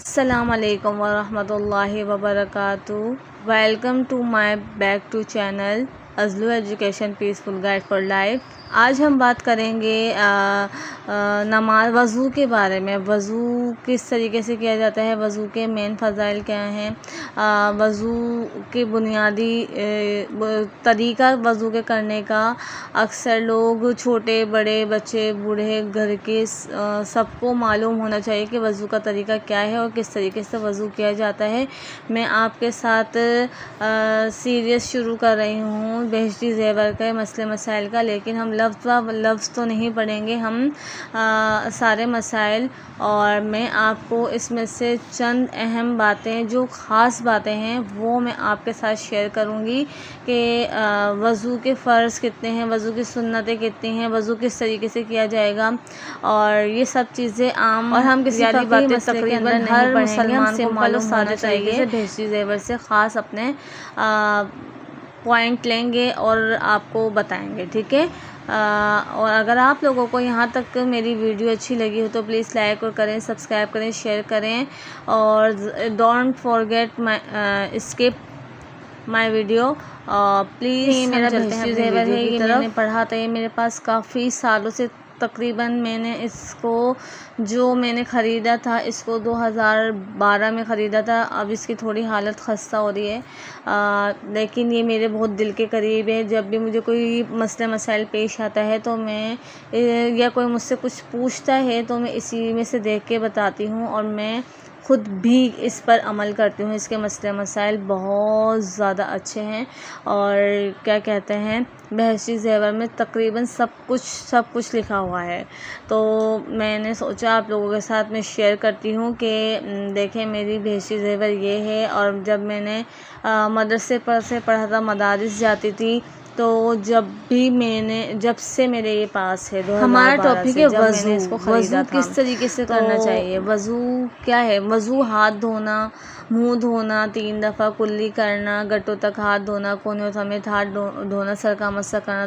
السلام علیکم ورحمۃ اللہ وبرکاتہ. Welcome to my back to channel ازلو education peaceful guide for life. آج ہم بات کریں گے نماز وضو کے بارے میں. وضو کس طریقے سے کیا جاتا ہے، وضو کے مین فضائل کیا ہیں، وضو کے بنیادی طریقہ وضو کے کرنے کا. اکثر لوگ چھوٹے بڑے بچے بوڑھے گھر کے سب کو معلوم ہونا چاہیے کہ وضو کا طریقہ کیا ہے اور کس طریقے سے وضو کیا جاتا ہے. میں آپ کے ساتھ سیریز شروع کر رہی ہوں بہشتی زیور کے مسئلے مسائل کا، لیکن ہم لفظ تو نہیں پڑھیں گے، ہم سارے مسائل. اور میں آپ کو اس میں سے چند اہم باتیں جو خاص باتیں ہیں وہ میں آپ کے ساتھ شیئر کروں گی کہ وضو کے فرض کتنے ہیں، وضو کی سنتیں کتنی ہیں، وضو کس طریقے سے کیا جائے گا. اور یہ سب چیزیں عام اور ہم کسی باتیں تقریباً ہر مسلمان کو معلوم ہونا چاہیے. بہشتی زیور سے خاص اپنے پوائنٹ لیں گے اور آپ کو بتائیں گے، ٹھیک ہے. اور اگر آپ لوگوں کو یہاں تک میری ویڈیو اچھی لگی ہو تو پلیز لائک اور کریں، سبسکرائب کریں، شیئر کریں اور don't forget skip my video please. میرا بہشتی زیور ہے، یہ میں نے پڑھا تھا، یہ میرے پاس کافی سالوں سے تقریباً میں نے اس کو جو میں نے خریدا تھا اس کو 2012 میں خریدا تھا. اب اس کی تھوڑی حالت خستہ ہو رہی ہے، لیکن یہ میرے بہت دل کے قریب ہے. جب بھی مجھے کوئی مسئلہ مسائل پیش آتا ہے تو میں یا کوئی مجھ سے کچھ پوچھتا ہے تو میں اسی میں سے دیکھ کے بتاتی ہوں اور میں خود بھی اس پر عمل کرتی ہوں. اس کے مسئلے مسائل بہت زیادہ اچھے ہیں اور کیا کہتے ہیں بہشتی زیور میں تقریباً سب کچھ لکھا ہوا ہے. تو میں نے سوچا آپ لوگوں کے ساتھ میں شیئر کرتی ہوں کہ دیکھیں میری بہشتی زیور یہ ہے. اور جب میں نے مدرسے سے پڑھا تھا، مدارس جاتی تھی، تو جب سے میرے یہ پاس ہے 2012 ہمارا ٹاپک ہے وضو. وضو کس طریقے سے کرنا چاہیے، وضو کیا ہے. وضو ہاتھ دھونا، منہ دھونا 3 دفعہ کلی کرنا، گٹوں تک ہاتھ دھونا، کونیوں سمیت ہاتھ دھونا، سر کا مسح کرنا،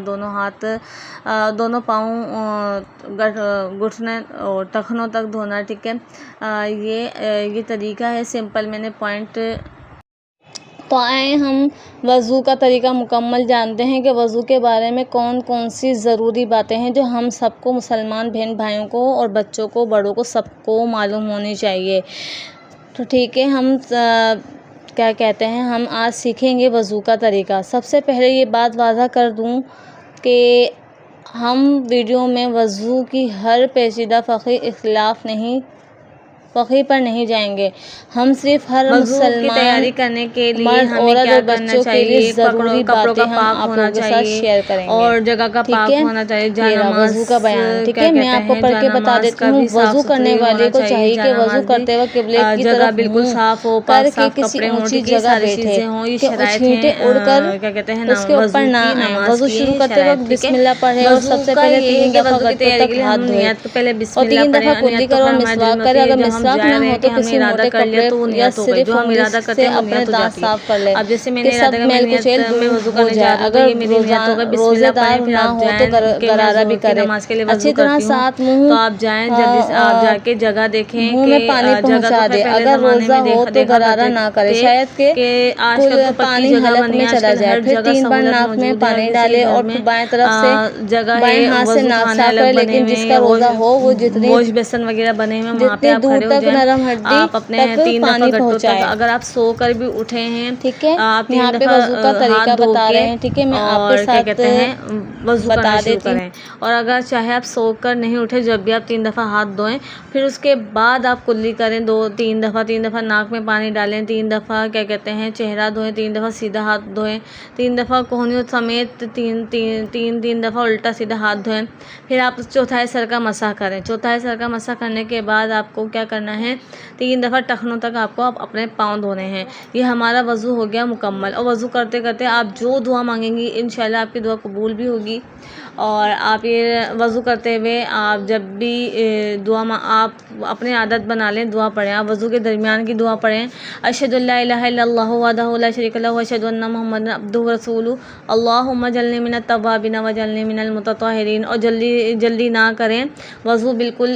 دونوں پاؤں گھٹنے اور ٹخنوں تک دھونا، ٹھیک ہے. یہ طریقہ ہے سمپل. میں نے پوائنٹ تو آئے ہم وضو کا طریقہ مکمل جانتے ہیں کہ وضو کے بارے میں کون سی ضروری باتیں ہیں جو ہم سب کو، مسلمان بہن بھائیوں کو اور بچوں کو بڑوں کو سب کو معلوم ہونی چاہیے. تو ٹھیک ہے، ہم کیا کہتے ہیں ہم آج سیکھیں گے وضو کا طریقہ. سب سے پہلے یہ بات واضح کر دوں کہ ہم ویڈیو میں وضو کی ہر پیچیدہ فقہ پر نہیں جائیں گے. ہم صرف ہر مسلمان کی تیاری کرنے کے لیے ہمیں کیا کرنا چاہیے، کپڑوں کا پاک ہونا چاہیے اور جگہ کا پاک ہونا چاہیے. وضو کا بیان، ٹھیک ہے. میں آپ کو پڑھ کے بتا دیتی ہوں. وضو کرنے والے کو چاہیے کہ وضو کرتے وقت قبلے کی طرف بالکل صاف ہو، کر کے کسی اونچی جگہ بیٹھے کہ چھینٹیں اڑ کر اس کے اوپر نہ آئیں. وضو شروع کرتے وقت بسم اللہ پڑھے اور سب سے پہلے 3 دفعہ گٹوں تک ہاتھ دھوئے اور 3 دفعہ کلی کرے اور مسواک کرے. اگر مسواک نہ ہو تو کسی موٹے کپڑے یا صرف انگلی سے اپنے دانت صاف کر لے کہ سب میل کچیل دور ہو جائے. اگر روزے دار نہ ہو تو غرارہ بھی کرے. اچھی طرح ساتھ منہ میں پانی پہنچا دے. اگر روزہ ہو تو غرارہ نہ کرے، شاید کہ پانی حلق میں چلا جائے. پھر 3 بار ناک میں پانی ڈالے اور پھر بائیں طرف سے بائیں ہاتھ سے ناک صاف کرے. لیکن جس کا روزہ ہو وہ واش بیسن وغیرہ بنے ہوئے وہاں پہ آپ دور کھڑے ہو تک جائیں، نرم ہڈی آپ اپنے تک 3 دفعہ پانی گٹوں تک. پہنچائے. اگر آپ سو کر بھی اٹھے ہیں، ٹھیک ہے، آپ 3 یہاں پہ دفعہ وضو کا طریقہ ہاتھ دھو بتا کے رہے ہیں، ٹھیک ہے. میں آپ اور کے کیا ساتھ کہتے ہیں وضو کرنا شروع دیتی کریں. اور اگر چاہے آپ سو کر نہیں اٹھے، جب بھی آپ 3 دفعہ ہاتھ دھوئیں، پھر اس کے بعد آپ کلی کریں. 3 دفعہ ناک میں پانی ڈالیں، 3 دفعہ کیا کہتے ہیں چہرہ دھوئیں، 3 دفعہ سیدھا ہاتھ دھوئیں، 3 دفعہ کوہنیوں سمیت 3 دفعہ الٹا سیدھا ہاتھ دھوئیں. پھر آپ چوتھائی سر کا مسح کریں. چوتھائی سر کا مسح کرنے کے بعد آپ کو کیا کرنا ہے، 3 دفعہ ٹخنوں تک آپ کو اپنے پاؤں دھونے ہیں. یہ ہمارا وضو ہو گیا مکمل. اور وضو کرتے کرتے آپ جو دعا مانگیں گی انشاءاللہ آپ کی دعا قبول بھی ہوگی. اور آپ یہ وضو کرتے ہوئے آپ جب بھی آپ اپنے عادت بنا لیں دعا پڑھیں. آپ وضو کے درمیان کی دعا پڑھیں، اشہد ان لا الہ الا اللہ وحدہ لا شریک لہ واشہد ان محمدا عبدہ ورسولہ اللہم اجعلنی من التوابین واجعلنی من المتطہرین. اور جلدی نہ کریں، وضو بالکل